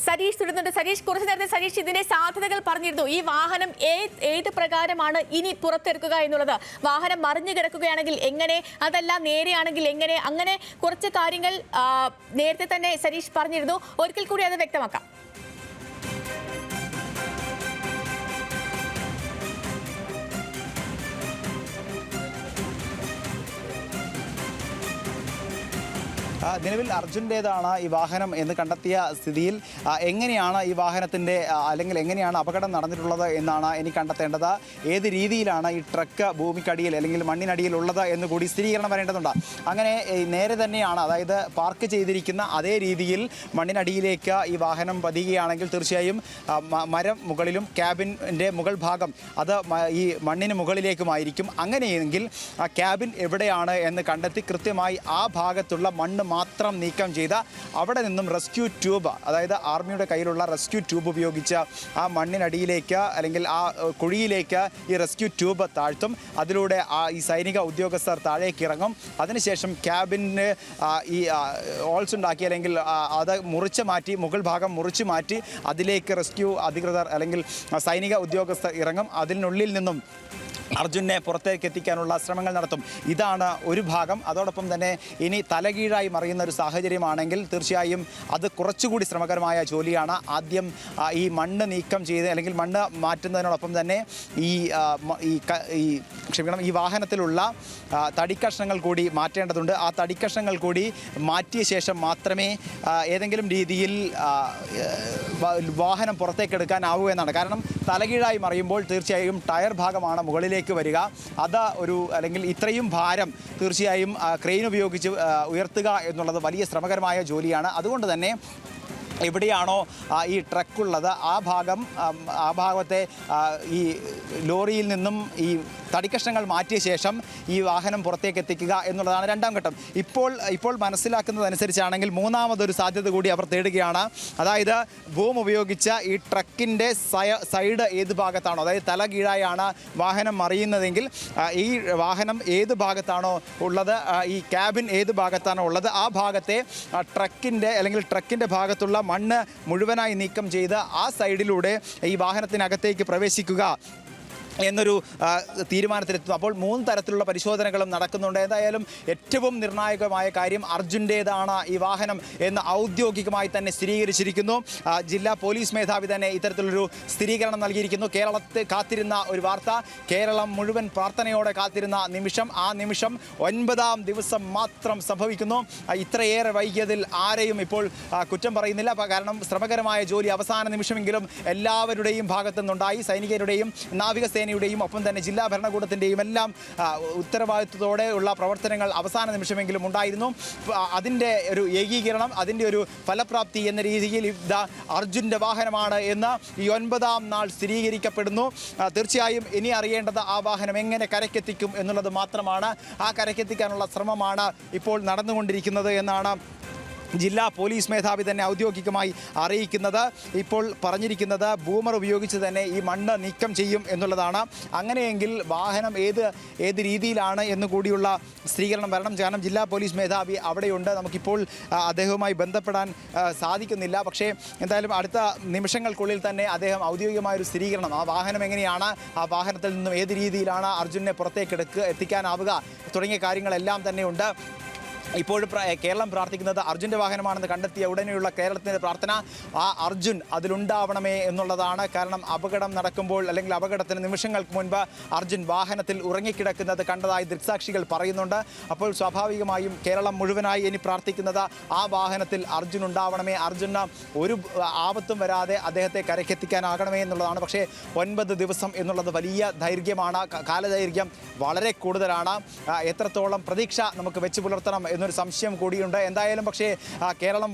സരീഷ് തുടരുന്നുണ്ട്. സരീഷ്, കുറച്ചു നേരത്തെ സരീഷ് ഇതിന്റെ സാധ്യതകൾ പറഞ്ഞിരുന്നു. ഈ വാഹനം ഏത് പ്രകാരമാണ് ഇനി പുറത്തെടുക്കുക എന്നുള്ളത്. വാഹനം മറിഞ്ഞു കിടക്കുകയാണെങ്കിൽ എങ്ങനെ, അതല്ല നേരെയാണെങ്കിൽ എങ്ങനെ, അങ്ങനെ കുറച്ച് കാര്യങ്ങൾ നേരത്തെ തന്നെ സരീഷ് പറഞ്ഞിരുന്നു. ഒരിക്കൽ കൂടി അത് വ്യക്തമാക്കാം. നിലവിൽ അർജുൻ്റേതാണ് ഈ വാഹനം എന്ന് കണ്ടെത്തിയ സ്ഥിതിയിൽ എങ്ങനെയാണ് ഈ വാഹനത്തിൻ്റെ അല്ലെങ്കിൽ എങ്ങനെയാണ് അപകടം നടന്നിട്ടുള്ളത് എന്നാണ് എനിക്ക് കണ്ടെത്തേണ്ടത്. ഏത് രീതിയിലാണ് ഈ ട്രക്ക് ഭൂമിക്കടിയിൽ അല്ലെങ്കിൽ മണ്ണിനടിയിൽ ഉള്ളത് എന്ന് കൂടി സ്ഥിരീകരണം വരേണ്ടതുണ്ട്. അങ്ങനെ നേരെ തന്നെയാണ്, അതായത് പാർക്ക് ചെയ്തിരിക്കുന്ന അതേ രീതിയിൽ മണ്ണിനടിയിലേക്ക് ഈ വാഹനം പതിയുകയാണെങ്കിൽ തീർച്ചയായും മരം മുകളിലും ക്യാബിൻ്റെ മുകൾ ഭാഗം അത് ഈ മണ്ണിന് മുകളിലേക്കുമായിരിക്കും. അങ്ങനെയെങ്കിൽ ആ ക്യാബിൻ എവിടെയാണ് എന്ന് കണ്ടെത്തി കൃത്യമായി ആ ഭാഗത്തുള്ള മണ്ണ് മാത്രം നീക്കം ചെയ്ത് അവിടെ നിന്നും റെസ്ക്യൂ ട്യൂബ്, അതായത് ആർമിയുടെ കയ്യിലുള്ള റെസ്ക്യൂ ട്യൂബ് ഉപയോഗിച്ച് ആ മണ്ണിനടിയിലേക്ക് അല്ലെങ്കിൽ ആ കുഴിയിലേക്ക് ഈ റെസ്ക്യൂ ട്യൂബ് താഴ്ത്തും. അതിലൂടെ ഈ സൈനിക ഉദ്യോഗസ്ഥർ താഴേക്ക് ഇറങ്ങും. അതിനുശേഷം ക്യാബിന് ഈ ഹോൾസ് ഉണ്ടാക്കി അല്ലെങ്കിൽ അത് മുറിച്ച് മാറ്റി, മുകൾ ഭാഗം മുറിച്ച് മാറ്റി അതിലേക്ക് റെസ്ക്യൂ അധികൃതർ അല്ലെങ്കിൽ സൈനിക ഉദ്യോഗസ്ഥർ ഇറങ്ങും. അതിനുള്ളിൽ നിന്നും അർജുനെ പുറത്തേക്ക് എത്തിക്കാനുള്ള ശ്രമങ്ങൾ നടത്തും. ഇതാണ് ഒരു ഭാഗം. അതോടൊപ്പം തന്നെ ഇനി തലകീഴായി മറിയുന്ന ഒരു സാഹചര്യമാണെങ്കിൽ തീർച്ചയായും അത് കുറച്ചുകൂടി ശ്രമകരമായ ജോലിയാണ്. ആദ്യം ഈ മണ്ണ് നീക്കം ചെയ്ത് അല്ലെങ്കിൽ മണ്ണ് മാറ്റുന്നതിനോടൊപ്പം തന്നെ ഈ വാഹനത്തിലുള്ള തടിക്കഷ്ണങ്ങൾ കൂടി മാറ്റേണ്ടതുണ്ട്. ആ തടിക്കഷ്ണങ്ങൾ കൂടി മാറ്റിയ ശേഷം മാത്രമേ ഏതെങ്കിലും രീതിയിൽ വാഹനം പുറത്തേക്കെടുക്കാനാവൂ എന്നാണ്. കാരണം തലകീഴായി മറിയുമ്പോൾ തീർച്ചയായും ടയർ ഭാഗമാണ് മുകളിലേക്ക് വരിക. അത് അല്ലെങ്കിൽ ഇത്രയും ഭാരം തീർച്ചയായും ക്രെയിൻ ഉപയോഗിച്ച് ഉയർത്തുക എന്നുള്ളത് വലിയ ശ്രമകരമായ ജോലിയാണ്. അതുകൊണ്ട് തന്നെ എവിടെയാണോ ഈ ട്രക്കുള്ളത് ആ ഭാഗത്തെ ഈ ലോറിയിൽ നിന്നും ഈ തടിക്കഷ്ണങ്ങൾ മാറ്റിയ ശേഷം ഈ വാഹനം പുറത്തേക്ക് എത്തിക്കുക എന്നുള്ളതാണ് രണ്ടാം ഘട്ടം. ഇപ്പോൾ മനസ്സിലാക്കുന്നതനുസരിച്ചാണെങ്കിൽ മൂന്നാമതൊരു സാധ്യത കൂടി അവർ തേടുകയാണ്. അതായത് ബൂം ഉപയോഗിച്ച ഈ ട്രക്കിൻ്റെ സൈഡ് ഏത് ഭാഗത്താണോ, അതായത് തല കീഴായാണ് വാഹനം മറിയുന്നതെങ്കിൽ ഈ വാഹനം ഏത് ഭാഗത്താണോ ഉള്ളത്, ഈ ക്യാബിൻ ഏത് ഭാഗത്താണോ ഉള്ളത്, ആ ഭാഗത്തെ ട്രക്കിൻ്റെ ഭാഗത്തുള്ള മണ്ണ് മുഴുവനായി നീക്കം ചെയ്ത് ആ സൈഡിലൂടെ ഈ വാഹനത്തിനകത്തേക്ക് പ്രവേശിക്കുക എന്നൊരു തീരുമാനത്തിലെത്തുന്നു. അപ്പോൾ 3 തരത്തിലുള്ള പരിശോധനകളും നടക്കുന്നുണ്ട്. എന്തായാലും ഏറ്റവും നിർണായകമായ കാര്യം അർജുൻ്റേതാണ് ഈ വാഹനം എന്ന് ഔദ്യോഗികമായി തന്നെ സ്ഥിരീകരിച്ചിരിക്കുന്നു. ജില്ലാ പോലീസ് മേധാവി തന്നെ ഇത്തരത്തിലൊരു സ്ഥിരീകരണം നൽകിയിരിക്കുന്നു. കേരളത്തെ കാത്തിരുന്ന ഒരു വാർത്ത, കേരളം മുഴുവൻ പ്രാർത്ഥനയോടെ കാത്തിരുന്ന നിമിഷം, ആ നിമിഷം 9ാം ദിവസം മാത്രം സംഭവിക്കുന്നു. ഇത്രയേറെ വൈകിയതിൽ ആരെയും ഇപ്പോൾ കുറ്റം പറയുന്നില്ല. കാരണം ശ്രമകരമായ ജോലി അവസാന നിമിഷമെങ്കിലും എല്ലാവരുടെയും ഭാഗത്തുനിന്നുണ്ടായി. സൈനികരുടെയും നാവികസേനയുടെയും ഒപ്പം തന്നെ ജില്ലാ ഭരണകൂടത്തിൻ്റെയും എല്ലാം ഉത്തരവാദിത്വത്തോടെ ഉള്ള പ്രവർത്തനങ്ങൾ അവസാന നിമിഷമെങ്കിലും ഉണ്ടായിരുന്നു. അതിൻ്റെ ഒരു ഏകീകരണം, അതിൻ്റെ ഒരു ഫലപ്രാപ്തി എന്ന രീതിയിൽ അർജുൻ്റെ വാഹനമാണ് എന്ന് ഈ 9ാം നാൾ സ്ഥിരീകരിക്കപ്പെടുന്നു. തീർച്ചയായും ഇനി അറിയേണ്ടത് ആ വാഹനം എങ്ങനെ കരയ്ക്കെത്തിക്കും എന്നുള്ളത് മാത്രമാണ്. ആ കരയ്ക്കെത്തിക്കാനുള്ള ശ്രമമാണ് ഇപ്പോൾ നടന്നുകൊണ്ടിരിക്കുന്നത് എന്നാണ് ജില്ലാ പോലീസ് മേധാവി തന്നെ ഔദ്യോഗികമായി അറിയിക്കുന്നത്. ഇപ്പോൾ പറഞ്ഞിരിക്കുന്നത് ബൂമർ ഉപയോഗിച്ച് തന്നെ ഈ മണ്ണ് നീക്കം ചെയ്യും എന്നുള്ളതാണ്. അങ്ങനെയെങ്കിൽ വാഹനം ഏത് രീതിയിലാണ് എന്ന് കൂടിയുള്ള സ്ഥിരീകരണം വരണം. കാരണം ജില്ലാ പോലീസ് മേധാവി അവിടെയുണ്ട്. നമുക്കിപ്പോൾ അദ്ദേഹവുമായി ബന്ധപ്പെടാൻ സാധിക്കുന്നില്ല. പക്ഷേ എന്തായാലും അടുത്ത നിമിഷങ്ങൾക്കുള്ളിൽ തന്നെ അദ്ദേഹം ഔദ്യോഗികമായൊരു സ്ഥിരീകരണം, ആ വാഹനം എങ്ങനെയാണ്, ആ വാഹനത്തിൽ നിന്നും ഏത് രീതിയിലാണ് അർജുനെ പുറത്തേക്ക് എത്തിക്കാനാവുക തുടങ്ങിയ കാര്യങ്ങളെല്ലാം തന്നെയുണ്ട്. ഇപ്പോഴും കേരളം പ്രാർത്ഥിക്കുന്നത് അർജുൻ്റെ വാഹനമാണെന്ന് കണ്ടെത്തിയ ഉടനെയുള്ള കേരളത്തിൻ്റെ പ്രാർത്ഥന ആ അർജുൻ അതിലുണ്ടാവണമേ എന്നുള്ളതാണ്. കാരണം അപകടം നടക്കുമ്പോൾ അല്ലെങ്കിൽ അപകടത്തിന് നിമിഷങ്ങൾക്ക് മുൻപ് അർജുൻ വാഹനത്തിൽ ഉറങ്ങിക്കിടക്കുന്നത് കണ്ടതായി ദൃക്സാക്ഷികൾ പറയുന്നുണ്ട്. അപ്പോൾ സ്വാഭാവികമായും കേരളം മുഴുവനായി ഇനി പ്രാർത്ഥിക്കുന്നത് ആ വാഹനത്തിൽ അർജുൻ ഉണ്ടാവണമേ, അർജുന് ഒരു ആപത്തും വരാതെ അദ്ദേഹത്തെ കരയ്ക്കെത്തിക്കാനാകണമേ എന്നുള്ളതാണ്. പക്ഷേ 9 ദിവസം എന്നുള്ളത് വലിയ ദൈർഘ്യമാണ്, കാലദൈർഘ്യം വളരെ കൂടുതലാണ്. എത്രത്തോളം പ്രതീക്ഷ നമുക്ക് വെച്ച് പുലർത്തണം എന്നൊരു സംശയം കൂടിയുണ്ട്. എന്തായാലും പക്ഷേ കേരളം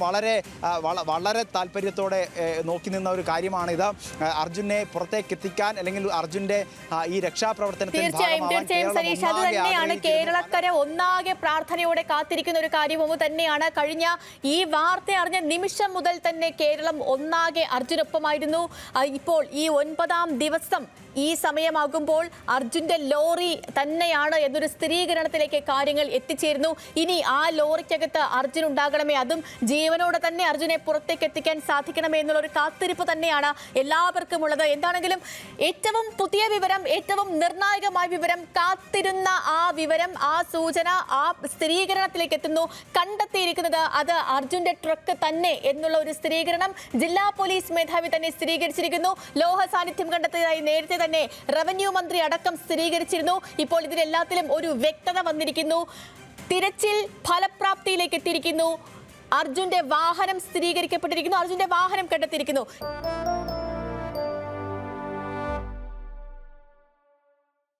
വളരെ താല്പര്യത്തോടെ നോക്കി നിന്ന ഒരു കാര്യമാണിത്. അർജുനെ പുറത്തേക്ക് എത്തിക്കാൻ അല്ലെങ്കിൽ അർജുൻ്റെ ഈ രക്ഷാപ്രവർത്തനത്തിന് തന്നെയാണ് കേരളക്കര ഒന്നാകെ പ്രാർത്ഥനയോടെ കാത്തിരിക്കുന്ന ഒരു കാര്യവും തന്നെയാണ്. കഴിഞ്ഞ ഈ വാർത്ത അറിഞ്ഞ നിമിഷം മുതൽ തന്നെ കേരളം ഒന്നാകെ അർജുനൊപ്പമായിരുന്നു. ഇപ്പോൾ ഈ 9ാം ദിവസം ഈ സമയമാകുമ്പോൾ അർജുന്റെ ലോറി തന്നെയാണ് എന്നൊരു സ്ഥിരീകരണത്തിലേക്ക് കാര്യങ്ങൾ എത്തിച്ചേരുന്നു. ഇനി ആ ആ ലോറിക്കകത്ത് അർജുൻ ഉണ്ടാകണമേ, അതും ജീവനോടെ തന്നെ അർജുനെ പുറത്തേക്ക് എത്തിക്കാൻ സാധിക്കണമേ എന്നുള്ള ഒരു കാത്തിരിപ്പ് തന്നെയാണ് എല്ലാവർക്കും ഉള്ളത്. എന്താണെങ്കിലും ഏറ്റവും പുതിയ വിവരം, ഏറ്റവും നിർണായകമായ വിവരം, കാത്തിരുന്ന ആ വിവരം, ആ സൂചന, ആ സ്ഥിരീകരണത്തിലേക്ക് എത്തുന്നു. കണ്ടെത്തിയിരിക്കുന്നത് അത് അർജുന്റെ ട്രക്ക് തന്നെ എന്നുള്ള ഒരു സ്ഥിരീകരണം ജില്ലാ പോലീസ് മേധാവി തന്നെ സ്ഥിരീകരിച്ചിരിക്കുന്നു. ലോഹ സാന്നിധ്യം കണ്ടെത്തിയതായി നേരത്തെ തന്നെ റവന്യൂ മന്ത്രി അടക്കം സ്ഥിരീകരിച്ചിരുന്നു. ഇപ്പോൾ ഇതിലെല്ലാത്തിലും ഒരു വ്യക്തത വന്നിരിക്കുന്നു. തിരച്ചിൽ ഫലപ്രാപ്തിയിലേക്ക് എത്തിയിരിക്കുന്നു. അർജുന്റെ വാഹനം സ്ഥിരീകരിക്കപ്പെട്ടിരിക്കുന്നു. അർജുന്റെ വാഹനം കണ്ടെത്തിയിരിക്കുന്നു.